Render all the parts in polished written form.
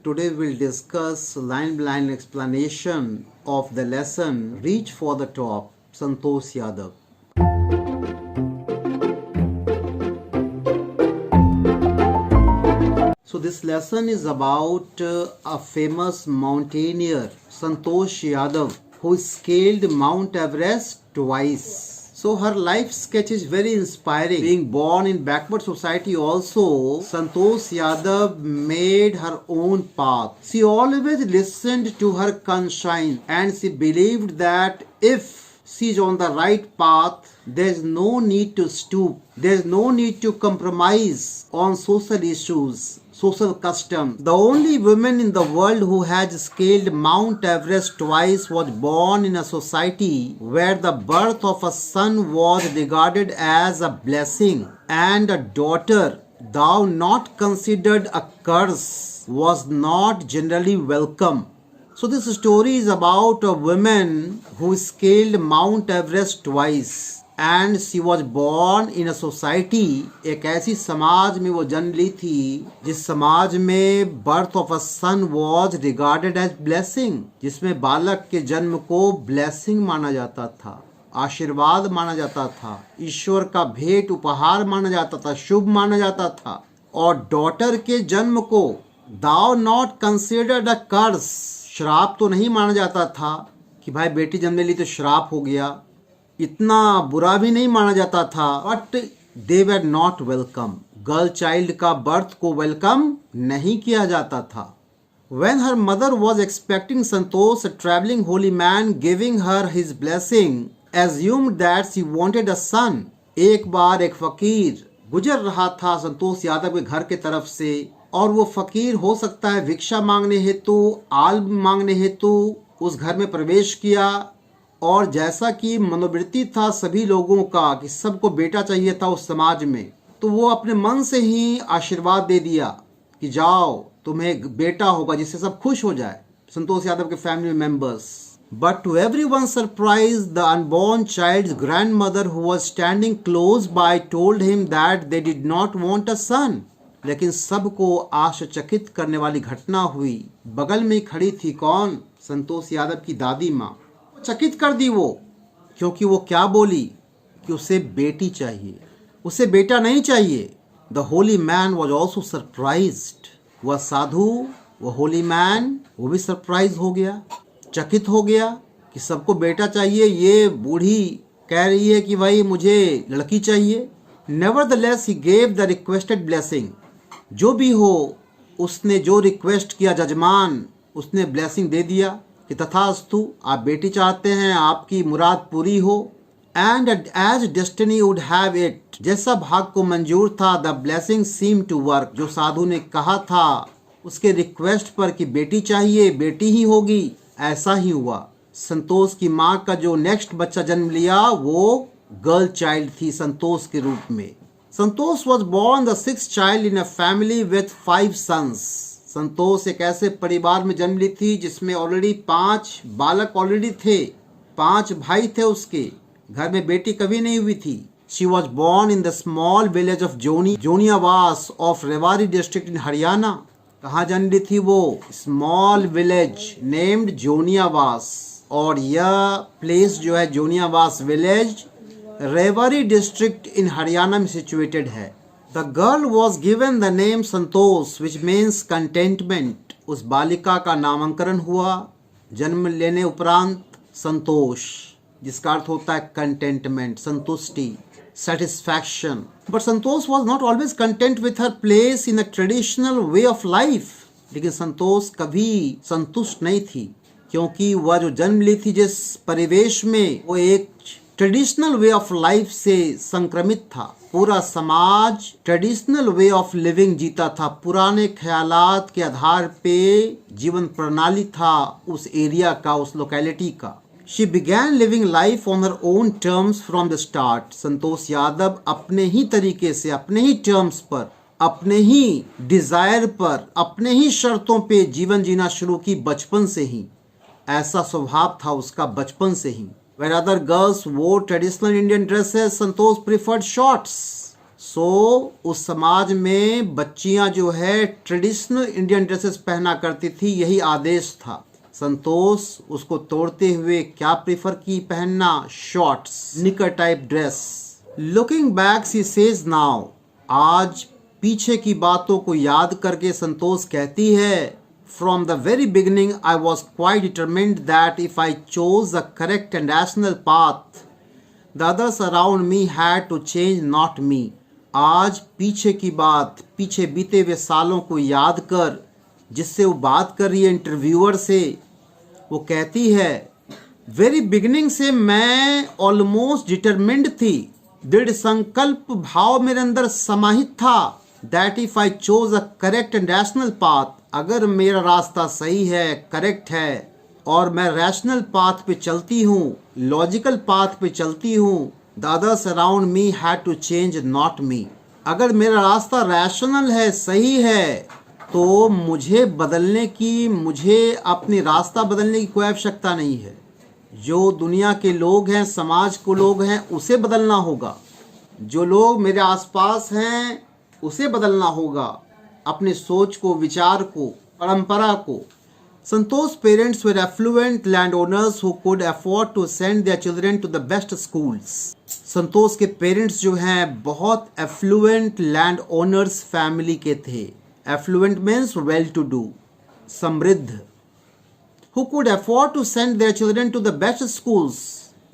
Today we'll discuss line-by-line explanation of the lesson Reach for the Top, Santosh Yadav. So this lesson is about a famous mountaineer, Santosh Yadav, who scaled Mount Everest twice. So her life sketch is very inspiring. Being born in backward society also, Santosh Yadav made her own path. She always listened to her conscience and she believed that if she is on the right path, there is no need to stoop. There is no need to compromise on social issues, social customs. The only woman in the world who has scaled Mount Everest twice was born in a society where the birth of a son was regarded as a blessing and a daughter, though not considered a curse, was not generally welcome. So this story is about a woman who scaled Mount Everest twice. And she was born in a society, एक ऐसी समाज में वो जन्म ली थी जिस समाज में birth of a son was regarded as blessing, जिसमें बालक के जन्म को ब्लेसिंग माना जाता था, आशीर्वाद माना जाता था, ईश्वर का भेंट उपहार माना जाता था, शुभ माना जाता था। और डॉटर के जन्म को दाउ नॉट कंसिडर्ड अ कर्स, श्राप तो नहीं माना जाता था कि भाई बेटी जन्म ली तो श्राप हो गया, इतना बुरा भी नहीं माना जाता था। But they were not welcome, girl child का बर्थ को वेलकम नहीं किया जाता था। When her mother was expecting Santosh, a traveling holy man giving her his blessing assumed that she wanted a son. एक बार एक फकीर गुजर रहा था संतोष यादव के घर के तरफ से, और वो फकीर हो सकता है भिक्षा मांगने हेतु, आल्ब मांगने हेतु उस घर में प्रवेश किया। और जैसा कि मनोवृत्ति था सभी लोगों का कि सबको बेटा चाहिए था उस समाज में, तो वो अपने मन से ही आशीर्वाद दे दिया कि जाओ तुम्हें बेटा होगा, जिससे सब खुश हो जाए, संतोष यादव के family members. But to everyone surprise the unborn child's grandmother who was standing close by told him that they did not want a son. लेकिन सबको आश्चर्यचकित करने वाली घटना हुई। बगल में खड़ी थी कौन? संतोष यादव की दादी माँ। चकित कर दी वो, क्योंकि वो क्या बोली कि उसे बेटी चाहिए, उसे बेटा नहीं चाहिए। The Holi man was also surprised. वह साधु, वह होली मैन, वो भी सरप्राइज हो गया, चकित हो गया कि सबको बेटा चाहिए, ये बूढ़ी कह रही है कि भाई मुझे लड़की चाहिए। Nevertheless he gave the requested blessing. जो भी हो, उसने जो रिक्वेस्ट किया जजमान, उसने ब्लेसिंग दे दिया कि तथास्तु, आप बेटी चाहते हैं, आपकी मुराद पूरी हो। And as destiny would have it, जैसा भाग को मंजूर था, the blessing seem to work. जो साधु ने कहा था उसके रिक्वेस्ट पर कि बेटी चाहिए, बेटी ही होगी, ऐसा ही हुआ। संतोष की माँ का जो नेक्स्ट बच्चा जन्म लिया वो गर्ल चाइल्ड थी संतोष के रूप में। Santosh was born the sixth child in a family with 5 sons. Santosh एक ऐसे परिवार में जन्म ली थी जिसमें ऑलरेडी 5 बालक ऑलरेडी थे, 5 भाई थे उसके, घर में बेटी कभी नहीं हुई थी। She was born in the small village of Joniyawas of Rewari district in Haryana. कहाँ जन्म ली थी वो? Small village named Joniyawas. और यह प्लेस जो है Joniyawas village Rewari district in Haryana में सिचुएटेड है। The girl was given the name Santosh, which means contentment. उस बालिका का नामकरण हुआ जन्म लेने उपरांत संतोष, जिसका अर्थ होता है कंटेंटमेंट, संतुष्टि, satisfaction. But Santosh was not always content with her place in a traditional way of life. लेकिन संतोष कभी संतुष्ट नहीं थी, क्योंकि वह जो जन्म ली थी जिस परिवेश में, वो एक ट्रेडिशनल वे ऑफ लाइफ से संक्रमित था। पूरा समाज ट्रेडिशनल वे ऑफ लिविंग जीता था, पुराने ख्यालात के आधार पे जीवन प्रणाली था उस एरिया का, उस लोकेलिटी का। She began living life on her own terms from the start. Santosh Yadav अपने ही तरीके से, अपने ही टर्म्स पर, अपने ही डिजायर पर, अपने ही शर्तों पे जीवन जीना शुरू की बचपन से ही। ऐसा स्वभाव था उसका बचपन से ही। Where other girls wore traditional Indian dresses, Santosh preferred shorts. उस समाज में बच्चियां जो है ट्रेडिशनल इंडियन ड्रेसेस पहना करती थी, यही आदेश था। संतोष उसको तोड़ते हुए क्या प्रीफर की पहनना? शॉर्ट्स, निकर type dress. Looking back she says now, आज पीछे की बातों को याद करके संतोष कहती है, from the very beginning I was quite determined that if I chose the correct and rational path the others around me had to change, not me. आज पीछे की बात, पीछे बीते हुए सालों को याद कर, जिससे वो बात कर रही है इंटरव्यूअर से, वो कहती है वेरी बिगिनिंग से मैं ऑलमोस्ट डिटरमिन्ड थी, दृढ़ संकल्प भाव मेरे अंदर समाहित था, that if I chose a correct and rational path, अगर मेरा रास्ता सही है, करेक्ट है, और मैं रैशनल पाथ पे चलती हूँ, लॉजिकल पाथ पे चलती हूँ, the others around me had to change, not me. अगर मेरा रास्ता रैशनल है, सही है, तो मुझे बदलने की, मुझे अपनी रास्ता बदलने की कोई आवश्यकता नहीं है। जो दुनिया के लोग हैं, समाज को लोग हैं, उसे बदलना होगा। जो लोग मेरे आसपास हैं उसे बदलना होगा, अपनी सोच को, विचार को, परंपरा को। संतोष parents were affluent landowners who could afford to send their children to the best schools. संतोष के पेरेंट्स जो हैं बहुत एफ्लुएंट लैंड ओनर्स फैमिली के थे। Affluent means well to do, समृद्ध। Who could afford to send their children to the best schools,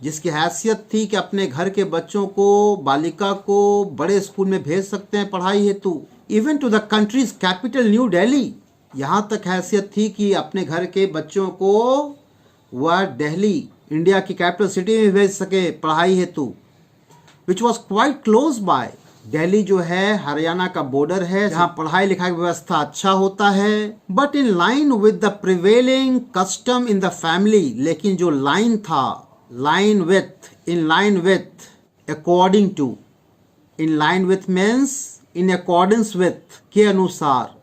जिसकी हैसियत थी कि अपने घर के बच्चों को, बालिका को बड़े स्कूल में भेज सकते हैं पढ़ाई हेतु। Even to the country's capital New Delhi, यहाँ तक हैसियत थी कि अपने घर के बच्चों को वह दिल्ली, इंडिया की कैपिटल सिटी में भेज सके पढ़ाई हेतु, which was quite close by. Delhi जो है हरियाणा का बॉर्डर है, जहाँ पढ़ाई लिखाई की व्यवस्था अच्छा होता है। But in line with the prevailing custom in the family, लेकिन जो लाइन था, line with, in line with, according to, in line with means in accordance with, के अनुसार,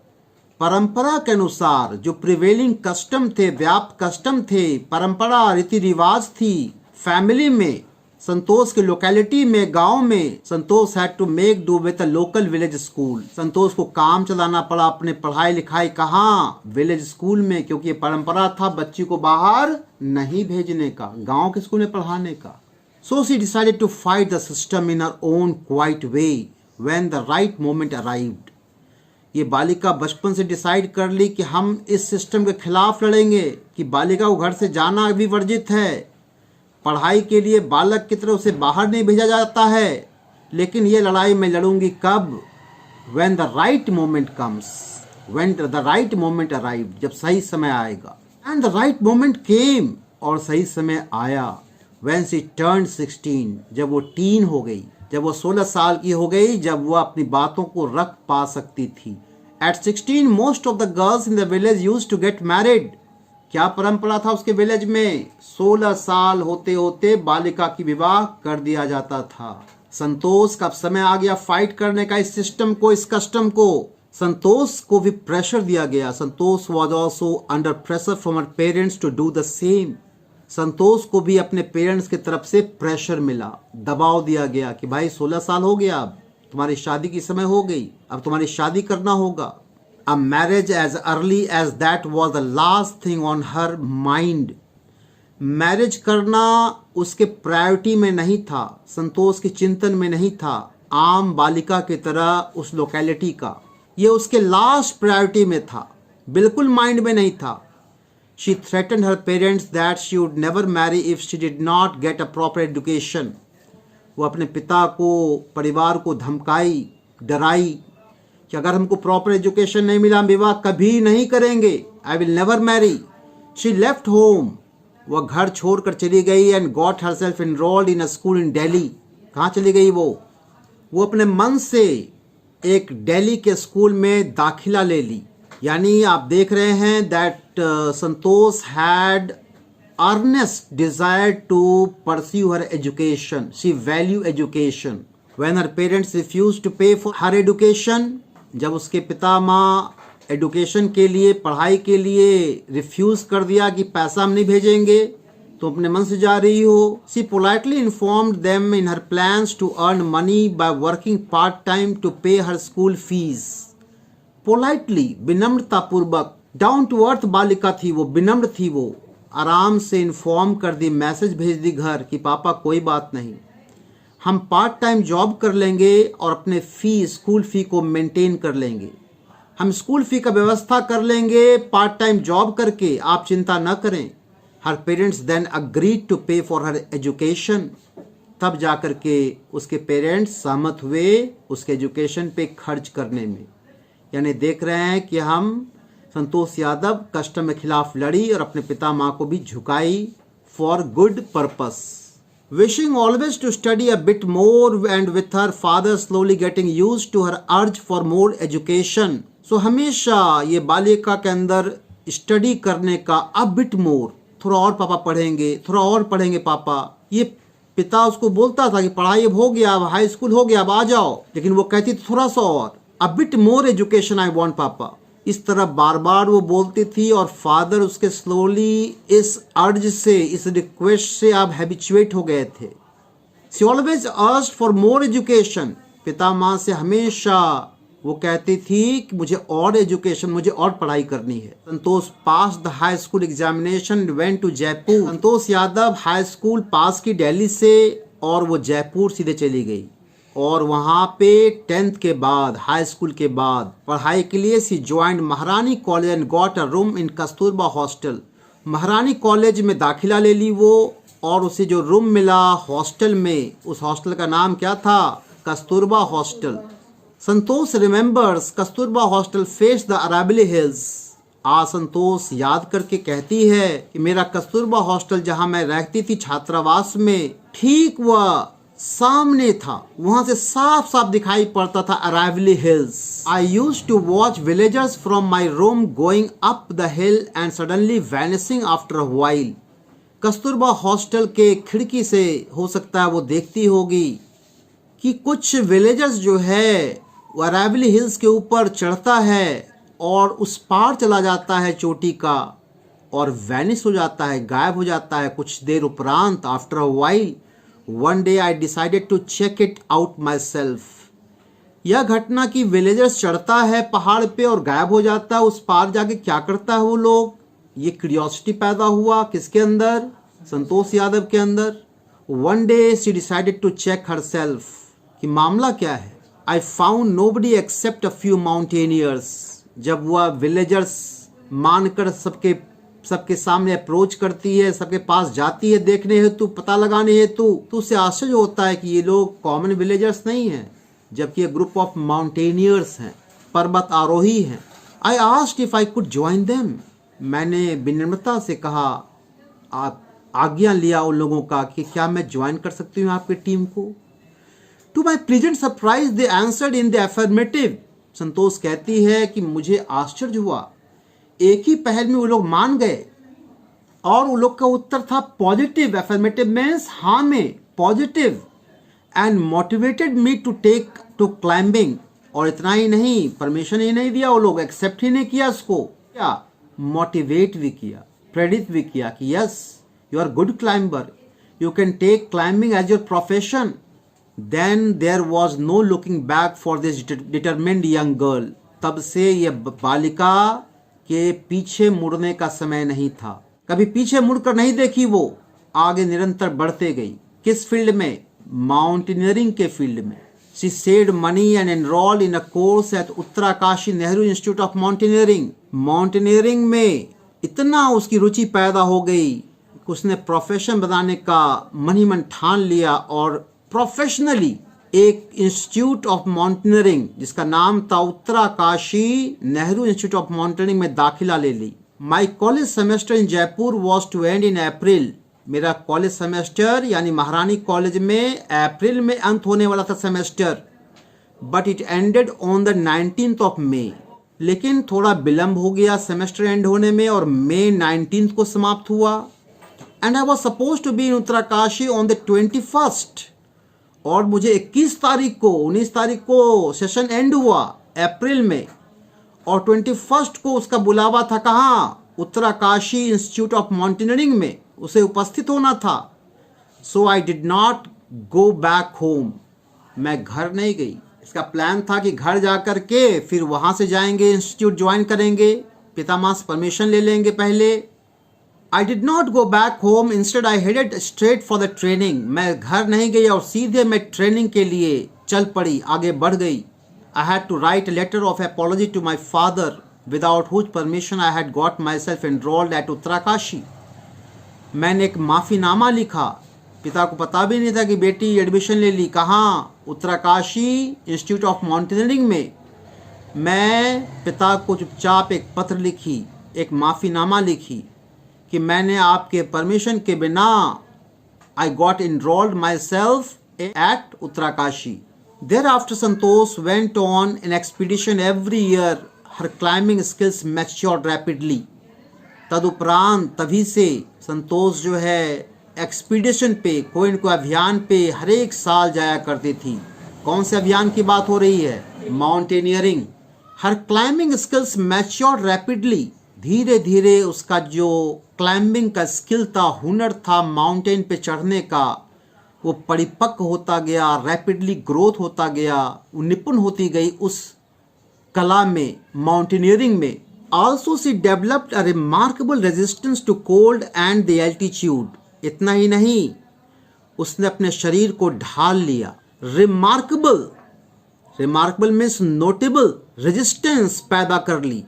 परंपरा के अनुसार, जो प्रिवेलिंग कस्टम थे, व्याप्त कस्टम थे, परंपरा, रीति रिवाज थी फैमिली में, संतोष के लोकेलिटी में, गांव में, Santosh had to make do with a local village school. Santosh को काम चलाना पड़ा अपने पढ़ाई लिखाई कहाँ? विलेज स्कूल में, क्योंकि ये परंपरा था बच्ची को बाहर नहीं भेजने का, गांव के स्कूल में पढ़ाने का। So she decided to fight the system in her own quiet way when the right moment arrived. ये बालिका बचपन से डिसाइड कर ली कि हम इस सिस्टम के खिलाफ लड़ेंगे, कि बालिका को घर से जाना भी वर्जित है, पढ़ाई के लिए बालक की तरफ से बाहर नहीं भेजा जाता है, लेकिन ये लड़ाई मैं लड़ूंगी कब? When the right moment comes, when the right moment arrived, जब सही समय आएगा। And the right moment came, और सही समय आया। When she turned 16, जब वो टीन हो गई, जब वो 16 साल की हो गई, जब वो अपनी बातों को रख पा सकती थी। At 16, most of the girls in the village used to get married. क्या परंपरा था उसके विलेज में? 16 साल होते होते बालिका की विवाह कर दिया जाता था। संतोष का अब समय आ गया फाइट करने का इस सिस्टम को, इस कस्टम को। संतोष को भी प्रेशर दिया गया। Santosh was also under pressure from her parents to do the same. Santosh को भी अपने पेरेंट्स की तरफ से प्रेशर मिला, दबाव दिया गया कि भाई 16 साल हो गया, अब तुम्हारी शादी की समय हो गई, अब तुम्हारी शादी करना होगा। A marriage as early as that was the last thing on her mind. Marriage करना उसके प्रायोरिटी में नहीं था, संतोष के चिंतन में नहीं था, आम बालिका की तरह उस लोकेलिटी का। ये उसके लास्ट प्रायोरिटी में था, बिल्कुल माइंड में नहीं था। She threatened her parents that she would never marry if she did not get a proper education. वो अपने पिता को, परिवार को धमकाई, डराई कि अगर हमको प्रॉपर एजुकेशन नहीं मिला हम विवाह कभी नहीं करेंगे। I will never marry. She left home, वह घर छोड़कर चली गई and got herself enrolled in a school in Delhi. कहाँ चली गई वो अपने मन से एक दिल्ली के स्कूल में दाखिला ले ली। यानी आप देख रहे हैं that Santosh had earnest desire to pursue her education. She value education. When her parents refused to pay for her education, जब उसके पिता माँ एडुकेशन के लिए, पढ़ाई के लिए रिफ्यूज कर दिया कि पैसा हम नहीं भेजेंगे, तुम अपने मन से जा रही हो। She politely informed them in her plans to earn money by working part time to pay her school fees. Politely, विनम्रता पूर्वक, डाउन टू अर्थ बालिका थी वो, विनम्र थी वो, आराम से इन्फॉर्म कर दी, मैसेज भेज दी घर कि पापा कोई बात नहीं, हम पार्ट टाइम जॉब कर लेंगे और अपने स्कूल फी को मेंटेन कर लेंगे, हम स्कूल फी का व्यवस्था कर लेंगे पार्ट टाइम जॉब करके, आप चिंता न करें। हर पेरेंट्स देन अग्रीड टू पे फॉर हर एजुकेशन। तब जाकर के उसके पेरेंट्स सहमत हुए उसके एजुकेशन पे खर्च करने में। यानी देख रहे हैं कि हम संतोष यादव कष्ट के खिलाफ लड़ी और अपने पिता माँ को भी झुकाई for good purpose. Wishing always to study a bit more and with her father slowly getting used to her urge for more education. So हमेशा ये बालिका के अंदर स्टडी करने का a bit more, थोड़ा और पापा पढ़ेंगे, थोड़ा और पढ़ेंगे पापा। ये पिता उसको बोलता था कि पढ़ाई अब हो गया, अब हाई स्कूल हो गया, अब आ जाओ, लेकिन वो कहती थी थोड़ा सा और, a bit more education I want पापा। इस तरह बार बार वो बोलती थी और फादर उसके स्लोली इस अर्ज से, इस रिक्वेस्ट से आप हैबिचुएट हो गए थे। She always asked for more education. पिता माँ से हमेशा वो कहती थी कि मुझे और एजुकेशन, मुझे और पढ़ाई करनी है। Santosh pass the high school examination, went to Jaipur. Santosh Yadav high school pass की दिल्ली से और वो जयपुर सीधे चली गई और वहाँ पे 10th के बाद, हाई स्कूल के बाद पढ़ाई के लिए सी ज्वाइंड महारानी college and got a room in Kasturba hostel. महारानी कॉलेज में दाखिला ले ली वो और उसे जो रूम मिला हॉस्टल में, उस हॉस्टल का नाम क्या था? Kasturba hostel. Santosh remembers Kasturba hostel face the Aravalli hills. आज संतोष याद करके कहती है कि मेरा कस्तूरबा हॉस्टल जहाँ मैं रहती थी छात्रावास में, ठीक वह सामने था, वहां से साफ साफ दिखाई पड़ता था Aravalli hills. I used to watch villagers from my room going up the hill and suddenly vanishing after a while. Kasturba hostel के खिड़की से हो सकता है वो देखती होगी कि कुछ विलेजर्स जो है वो अरावली हिल्स के ऊपर चढ़ता है और उस पार चला जाता है चोटी का और वैनिश हो जाता है, गायब हो जाता है कुछ देर उपरांत। After a while One day I decided to check it out myself. यह घटना कि विलेजर्स चढ़ता है पहाड़ पे और गायब हो जाता है, उस पार जाके क्या करता है वो लोग, ये क्यूरियोसिटी पैदा हुआ किसके अंदर? संतोष यादव के अंदर। One day she decided to check herself कि मामला क्या है। I found nobody except a few mountaineers. जब वह विलेजर्स मानकर सबके सामने अप्रोच करती है, सबके पास जाती है देखने हेतु, पता लगाने हेतु, तो उसे आश्चर्य होता है कि ये लोग कॉमन विलेजर्स नहीं हैं, जबकि ये ग्रुप ऑफ माउंटेनियर्स हैं, पर्वत आरोही हैं। I asked if I could join them. मैंने विनम्रता से कहा, आप आज्ञा लिया उन लोगों का कि क्या मैं ज्वाइन कर सकती हूँ आपकी टीम को। To my pleasant surprise they answered in the affirmative. Santosh कहती है कि मुझे आश्चर्य हुआ, एक ही पहल में वो लोग मान गए और वो लोग का उत्तर था पॉजिटिव। अफर्मेटिव मीन्स हाँ में, positive. And motivated me to take to climbing. और इतना ही नहीं, परमिशन ही नहीं दिया वो लोग, एक्सेप्ट ही नहीं किया इसको, क्या मोटिवेट भी किया, प्रेरित भी किया कि yes you are good climber, you can take climbing as your profession. Then there was no looking back for this determined young girl. तब से यह बालिका के पीछे मुड़ने का समय नहीं था, कभी पीछे मुड़कर नहीं देखी, वो आगे निरंतर बढ़ते गई। किस फील्ड में? माउंटेनियरिंग के फील्ड में। She saved money and enrolled in a course eight Uttarkashi Nehru institute of mountaineering. Mountaineering में इतना उसकी रुचि पैदा हो गई कि उसने प्रोफेशन बनाने का मन ही मन ठान लिया और प्रोफेशनली एक इंस्टीट्यूट ऑफ माउंटेनियरिंग जिसका नाम था Uttarkashi Nehru institute of mountaineering में दाखिला ले ली। My college semester in Jaipur was to end in April. मेरा कॉलेज सेमेस्टर यानी महारानी कॉलेज में अप्रैल में अंत होने वाला था semester, but it ended on the 19th of May. लेकिन थोड़ा विलम्ब हो गया सेमेस्टर एंड होने में और मई 19 को समाप्त हुआ। And I was suppose to be in Uttarkashi on the 21st। और मुझे 19 तारीख को सेशन एंड हुआ अप्रैल में और 21st को उसका बुलावा था कहाँ? उत्तराकाशी इंस्टीट्यूट ऑफ माउंटेनियरिंग में। उसे उपस्थित होना था। So I did not go back home, मैं घर नहीं गई। इसका प्लान था कि घर जा कर के फिर वहाँ से जाएंगे, इंस्टीट्यूट ज्वाइन करेंगे, पितामह से परमिशन ले लेंगे पहले। I did not go back home, instead I headed straight for the training. मैं घर नहीं गई और सीधे मैं ट्रेनिंग के लिए चल पड़ी, आगे बढ़ गई। I had to write a letter of apology to my father, without whose permission I had got myself enrolled at Uttarkashi. मैंने एक माफ़ीनामा लिखा, पिता को पता भी नहीं था कि बेटी एडमिशन ले ली। कहाँ? उत्तराकाशी इंस्टीट्यूट ऑफ माउंटेनियरिंग में। मैं पिता को चुपचाप एक पत्र लिखी, एक माफ़ीनामा लिखी कि मैंने आपके परमिशन के बिना I got enrolled myself at Uttarkashi. Thereafter Santosh went on an expedition every year, her climbing skills matured rapidly. तदुपरांत तभी से संतोष जो है एक्सपीडिशन पे, कोई न कोई अभियान पे हर एक साल जाया करती थी। कौन से अभियान की बात हो रही है? माउंटेनियरिंग। हर क्लाइंबिंग स्किल्स मैच्योर्ड रैपिडली, धीरे धीरे उसका जो क्लाइंबिंग का स्किल था, हुनर था माउंटेन पे चढ़ने का, वो परिपक्व होता गया, रैपिडली ग्रोथ होता गया, वो निपुण होती गई उस कला में, माउंटेनियरिंग में। Also she developed a remarkable resistance to cold and the altitude. इतना ही नहीं, उसने अपने शरीर को ढाल लिया। Remarkable, remarkable means notable, resistance पैदा कर ली,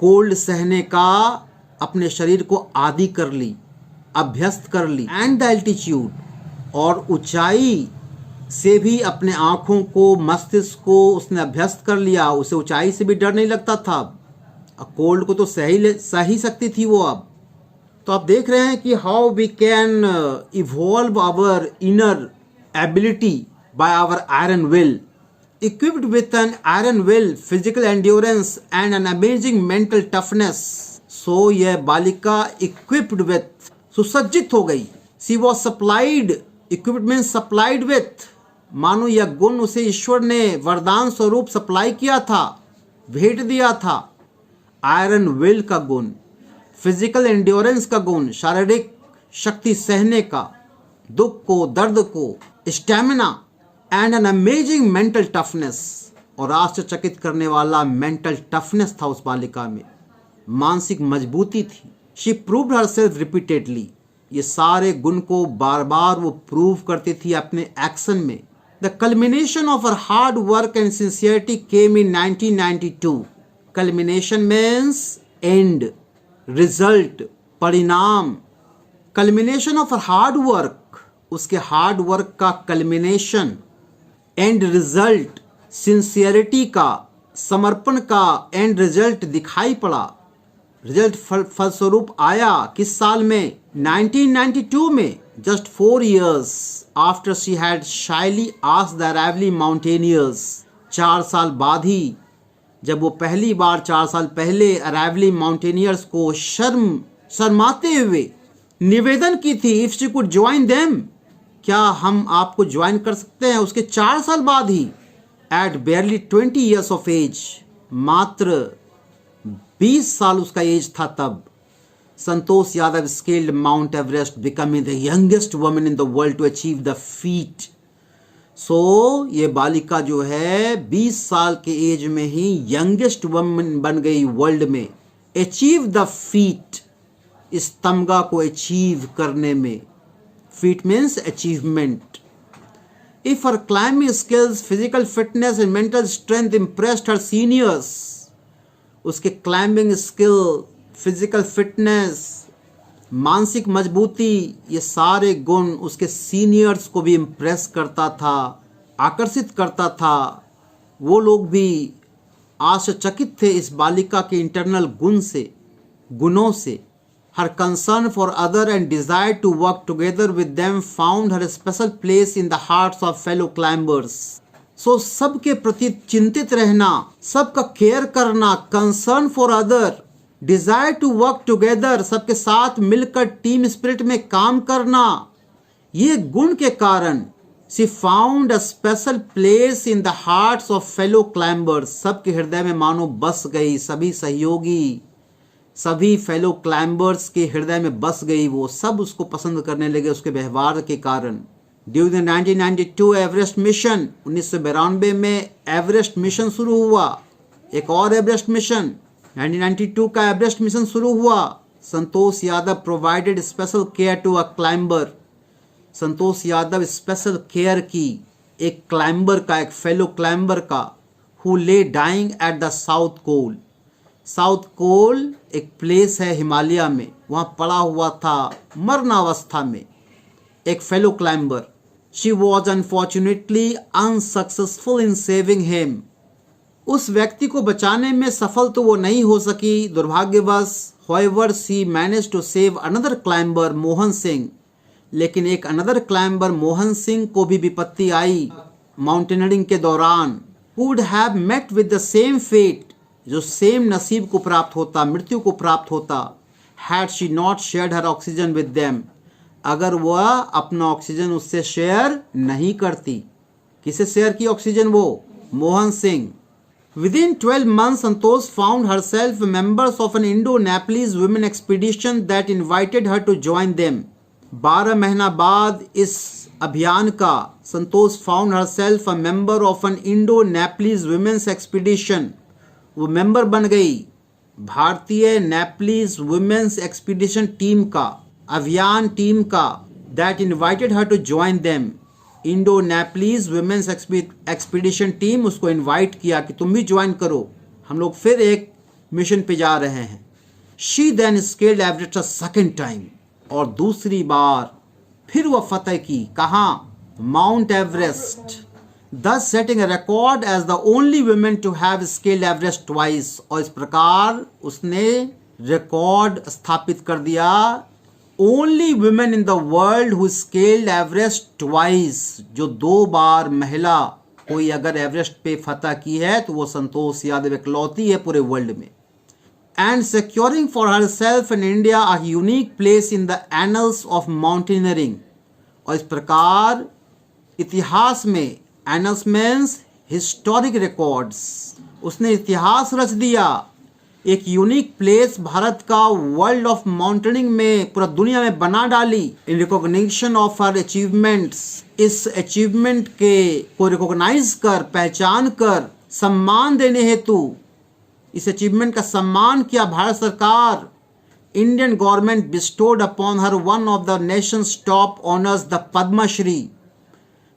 कोल्ड सहने का अपने शरीर को आदी कर ली, अभ्यस्त कर ली। एंड द एल्टीट्यूड, और ऊंचाई से भी अपने आँखों को, मस्तिष्क को उसने अभ्यस्त कर लिया। उसे ऊंचाई से भी डर नहीं लगता था। कोल्ड को तो सह ही सकती थी वो अब। तो आप देख रहे हैं कि how we can evolve our inner ability by our iron will. Equipped with an iron will, physical endurance and an amazing mental toughness. So यह बालिका equipped with, सुसज्जित हो गई। She was supplied, equipped means supplied with, मानो यह गुण उसे ईश्वर ने वरदान स्वरूप सप्लाई किया था, भेंट दिया था। आयरन विल का गुण, फिजिकल एंड्योरेंस का गुण, शारीरिक शक्ति सहने का, दुख को, दर्द को, stamina, and an amazing mental toughness, और आश्चर्यचकित करने वाला मेंटल टफनेस था उस बालिका में, मानसिक मजबूती थी। शी प्रूव्ड हरसेल्फ रिपीटेडली, ये सारे गुण को बार बार वो प्रूव करती थी अपने एक्शन में। The culmination of her hard work and sincerity came in 1992। Culmination means end, result, परिणाम। Culmination of her hard work, उसके हार्ड वर्क का कल्मिनेशन, एंड रिजल्ट, सिंसियरिटी का, समर्पण का एंड रिजल्ट दिखाई पड़ा। रिजल्ट फलस्वरूप आया किस साल में? 1992 में, just 4 years after she had shyly asked the Aravalli mountaineers. 4 साल बाद ही, जब वो पहली बार 4 साल पहले अराइवली माउंटेनियर्स को शर्माते हुए निवेदन की थी, if she could join them, क्या हम आपको ज्वाइन कर सकते हैं? उसके 4 साल बाद ही, at barely 20 years of age, मात्र 20 साल उसका एज था तब, Santosh Yadav scaled Mount Everest, becoming the youngest woman in the world to achieve the feat. So ये बालिका जो है 20 साल के एज में ही यंगेस्ट वुमन बन गई वर्ल्ड में, अचीव द फीट, इस तमगा को अचीव करने में। Feat means achievement. If her climbing skills, physical fitness and mental strength impressed her seniors, उसके क्लाइंबिंग स्किल, फिजिकल फिटनेस, मानसिक मजबूती, ये सारे गुण उसके सीनियर्स को भी इम्प्रेस करता था, आकर्षित करता था। वो लोग भी आश्चर्यचकित थे इस बालिका के इंटरनल गुणों से। Her concern for other and desire to work together with them found her a special place in the hearts of fellow climbers. So सबके प्रति चिंतित रहना, सबका केयर करना, concern for other, desire to work together, सबके साथ मिलकर team spirit में काम करना, ये गुण के कारण she found a special place in the hearts of fellow climbers. सबके हृदय में मानो बस गई। सभी सहयोगी, सभी फेलो क्लाइंबर्स के हृदय में बस गई वो, सब उसको पसंद करने लगे उसके व्यवहार के कारण। ड्यूरिंग 1992 एवरेस्ट मिशन, 1992 में एवरेस्ट मिशन शुरू हुआ। एक और एवरेस्ट मिशन 1992 का एवरेस्ट मिशन शुरू हुआ। Santosh Yadav provided special care to a climber. Santosh Yadav special care की एक क्लाइंबर का, एक फेलो क्लाइंबर का, who lay dying at the South Col. South Col एक प्लेस है हिमालय में, वहां पड़ा हुआ था मरणावस्था में एक fellow climber. She was unfortunately unsuccessful in saving him. उस व्यक्ति को बचाने में सफल तो वो नहीं हो सकी, दुर्भाग्यवश। However, she managed to save another climber, Mohan Singh. लेकिन एक अनदर क्लाइंबर मोहन सिंह को भी विपत्ति आई माउंटेनियरिंग के दौरान। Would have met with the same fate, जो सेम नसीब को प्राप्त होता, मृत्यु को प्राप्त होता। Had she not shared her oxygen with them, अगर वह अपना ऑक्सीजन उससे शेयर नहीं करती। किसे शेयर की ऑक्सीजन वो? Mohan Singh. Within 12 months, Santosh found herself members of an Indo-Nepalese women expedition that invited her to join them. 12 महीना बाद इस अभियान का संतोष found herself a member of an Indo-Nepalese women's expedition. वो मेंबर बन गई भारतीय नेपलीज वुमेन्स एक्सपीडिशन टीम का, अभियान टीम का। That invited her to join them. Indo Nepalese women's expedition team उसको इनवाइट किया कि तुम भी ज्वाइन करो, हम लोग फिर एक मिशन पे जा रहे हैं। She then scaled Everest a second time, और दूसरी बार फिर वह फतेह की। कहाँ? Mount Everest, thus setting a record as the only woman to have scaled Everest twice। और इस प्रकार उसने रिकॉर्ड स्थापित कर दिया, only women in the world who scaled Everest twice. जो 2 बार महिला कोई अगर एवरेस्ट पे फतह की है तो वो संतोष यादव इकलौती है पूरे वर्ल्ड में। And securing for her self in India a unique place in the annuls of mountaineering. और इस प्रकार इतिहास में, एनल्स मीन्स हिस्टोरिक रिकॉर्ड्स, उसने इतिहास रच दिया। एक यूनिक प्लेस भारत का वर्ल्ड ऑफ माउंटेनिंग में पूरा दुनिया में बना डाली। In recognition of her achievements, इस अचीवमेंट के को रिकॉग्नाइज कर, पहचान कर, सम्मान देने हेतु इस अचीवमेंट का सम्मान किया भारत सरकार। Indian government bestowed upon her one of the nation's top honours the Padma Shri.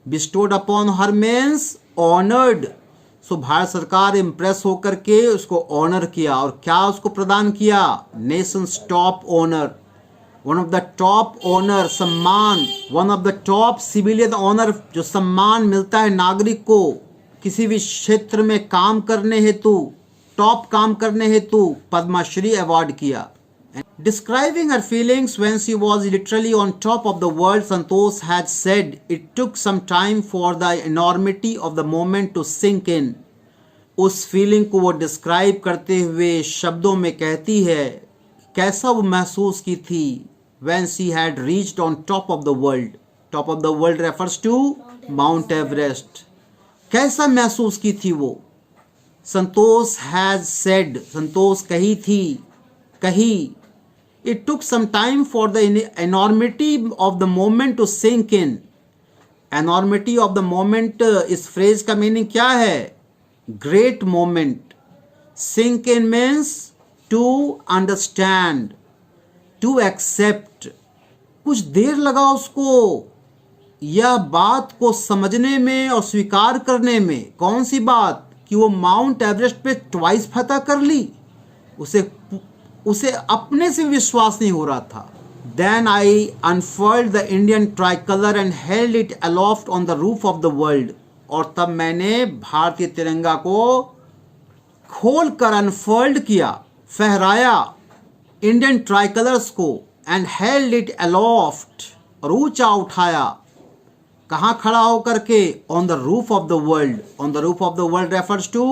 Bestowed upon her means honoured. So Bharat सरकार इम्प्रेस होकर के उसको ऑनर किया, और क्या उसको प्रदान किया? Nation's top honour, one of the top honour, सम्मान, one of the top civilian honour, जो सम्मान मिलता है नागरिक को किसी भी क्षेत्र में काम करने हेतु, टॉप काम करने हेतु पद्मश्री अवार्ड किया। Describing her feelings when she was literally on top of the world, Santosh had said it took some time for the enormity of the moment to sink in. उस फीलिंग को वो describe करते हुए शब्दों में कहती है कैसा वो महसूस की थी when she had reached on top of the world. Top of the world refers to Mount Everest. कैसा महसूस की थी वो? संतोष has said, संतोष कही थी, कही, it took some time for the enormity of the moment to sink in. Enormity of the moment, इस phrase का meaning क्या है? Great moment. Sink in means to understand, to accept. कुछ देर लगा उसको यह बात को समझने में और स्वीकार करने में। कौन सी बात? कि वो माउंट एवरेस्ट पे ट्वाइस फतह कर ली। उसे अपने से विश्वास नहीं हो रहा था। Then I unfurled the Indian tricolor and held it aloft on the roof of the world. और तब मैंने भारतीय तिरंगा को खोल कर अनफर्ल्ड किया, फहराया इंडियन ट्राइकलर्स को, एंड हेल्ड इट अलोफ्ट, और ऊंचा उठाया। कहाँ खड़ा होकर के? On the roof of the world. On the roof of the world refers to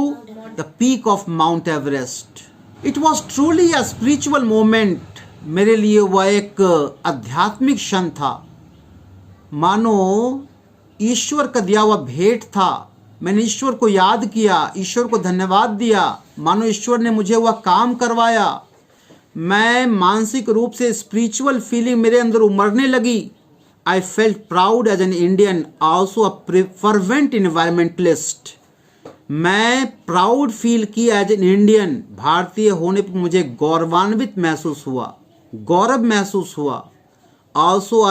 the peak of Mount Everest. It was truly a spiritual moment. मेरे लिए वह एक आध्यात्मिक क्षण था, मानो ईश्वर का दिया हुआ भेंट था। मैंने ईश्वर को याद किया, ईश्वर को धन्यवाद दिया, मानो ईश्वर ने मुझे वह काम करवाया। मैं मानसिक रूप से स्पिरिचुअल फीलिंग मेरे अंदर उमड़ने लगी. I felt proud as an Indian, also a fervent environmentalist. मैं प्राउड फील की एज एन इंडियन, भारतीय होने पर मुझे गौरवान्वित महसूस हुआ, गौरव महसूस हुआ. Also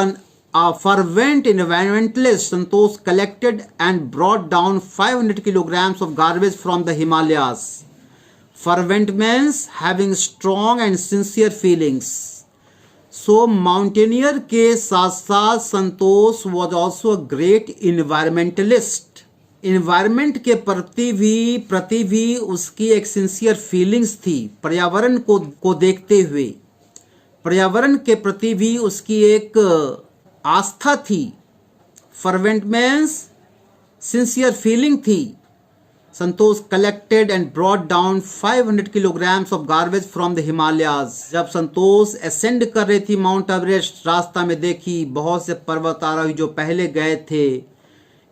a fervent environmentalist, Santosh collected and brought down 500 kilograms of garbage from the Himalayas. Fervent means having strong and sincere feelings. So mountaineer के साथ साथ संतोष was also a great environmentalist. Environment के प्रति भी उसकी एक सिंसियर फीलिंग्स थी. पर्यावरण को देखते हुए पर्यावरण के प्रति भी उसकी एक आस्था थी. फर्वेंट मीन्स सिंसियर फीलिंग थी. Santosh collected and brought down 500 kilograms of garbage from the Himalayas. जब संतोष असेंड कर रही थी माउंट एवरेस्ट, रास्ता में देखी बहुत से पर्वतारोही जो पहले गए थे,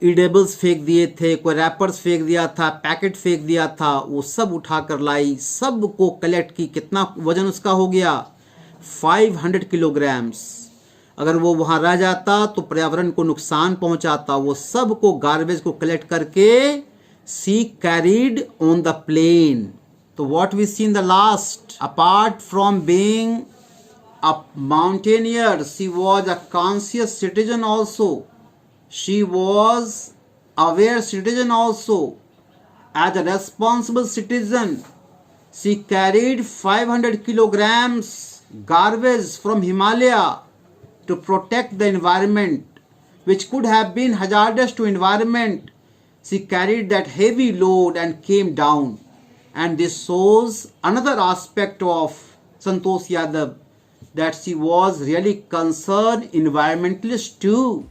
ईडेबल्स फेंक दिए थे, कोई रैपर्स फेंक दिया था, पैकेट फेंक दिया था, वो सब उठा कर लाई, सब को कलेक्ट की. कितना वजन उसका हो गया? 500 kilograms. अगर वो वहां रह जाता तो पर्यावरण को नुकसान पहुंचाता. वो सब को गार्बेज को कलेक्ट करके she carried on the plane. So what we see in the last, apart from being a mountaineer, she was a conscious citizen also. She was aware citizen also. As a responsible citizen, she carried 500 kilograms garbage from Himalaya to protect the environment, which could have been hazardous to environment. She carried that heavy load and came down. And this shows another aspect of Santosh Yadav, that she was really concerned environmentalist too.